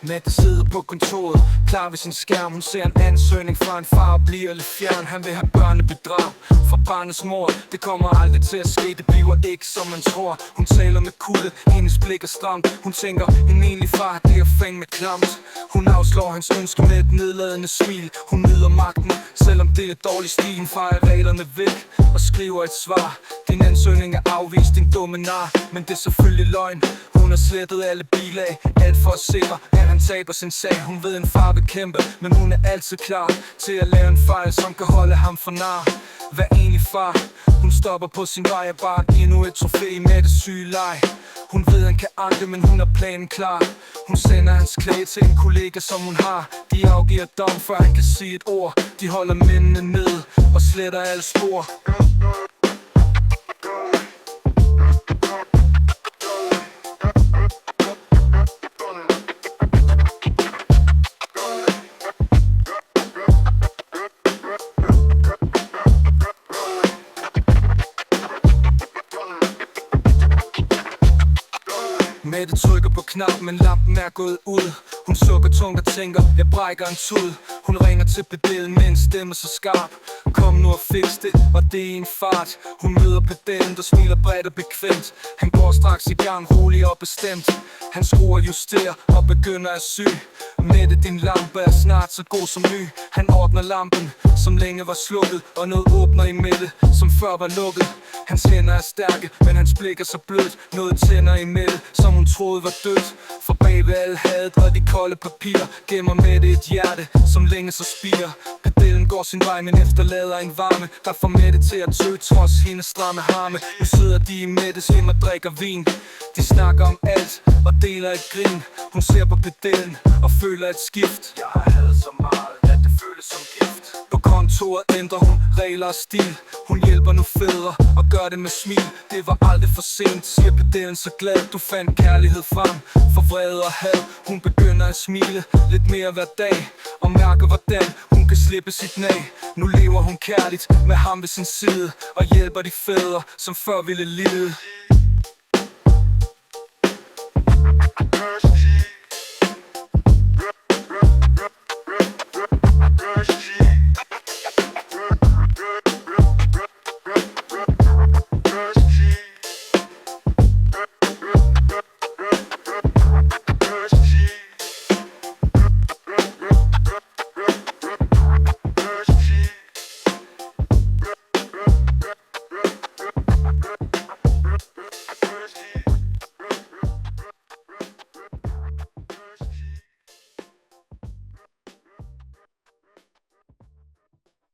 Mette sidder på kontoret, klar ved sin skærm. Hun ser en ansøgning fra en far og bliver lidt fjern. Han vil have børnebedrag fra barnets mor. Det kommer aldrig til at ske, det bliver ikke som man tror. Hun taler med kulde, hendes blik er stramt. Hun tænker, en egentlig far, det er fandme klamt. Hun afslår hans ønske med et nedladende smil. Hun nyder magten, selvom det er dårlig stil. Hun fejrer reglerne væk og skriver et svar. Din ansøgning er afvist, din dumme nar. Men det er selvfølgelig løgn. Hun har slettet alle bilag, alt for at sikre, at han taber sin sag. Hun ved en far vil kæmpe, men hun er altid klar til at lave en fejl, som kan holde ham for nar. Hvad egentlig far? Hun stopper på sin vej og bare endnu et trofæ med det syge leg. Hun ved han kan anke, men hun har planen klar. Hun sender hans klage til en kollega som hun har. De afgiver dom før han kan sige et ord. De holder mændene ned og sletter alle spor. Mette trykker på knappen, men lampen er gået ud. Hun sukker tungt og tænker, jeg brækker en tud. Hun ringer til pedellen med en stemme så skarp. Kom nu og fix det, og det er en fart. Hun møder pedellen, der smiler bredt og bekvemt. Han går straks i gang, rolig og bestemt. Han skruer, justerer og begynder at sy. Mette, din lampe er snart så god som ny. Han ordner lampen, som længe var slukket, og noget åbner i Mette, som før var lukket. Hans hænder er stærke, men hans blik er så blødt. Noget tænder i Mette, som hun troede var dødt. For bag ved al hadet og de kolde papirer gemmer Mette et hjerte, som længe så spirer. Pedellen går sin vej, men efterlader en varme, der får Mette til at tø trods hendes stramme harme. Nu sidder de i Mettes hjem og drikker vin. De snakker om alt og deler et grin. Hun ser på pedellen og føler et skift. Jeg har hadet så meget, at det føles som gift. På kontoret ændrer hun regler og stil. Hun hjælper nu fædre og gør det med smil. Det var aldrig for sent, siger pedellen så glad. Du fandt kærlighed frem for vrede og had. Hun begynder at smile lidt mere hver dag og mærker hvordan hun kan slippe sit nag. Nu lever hun kærligt med ham ved sin side og hjælper de fædre, som før ville lide.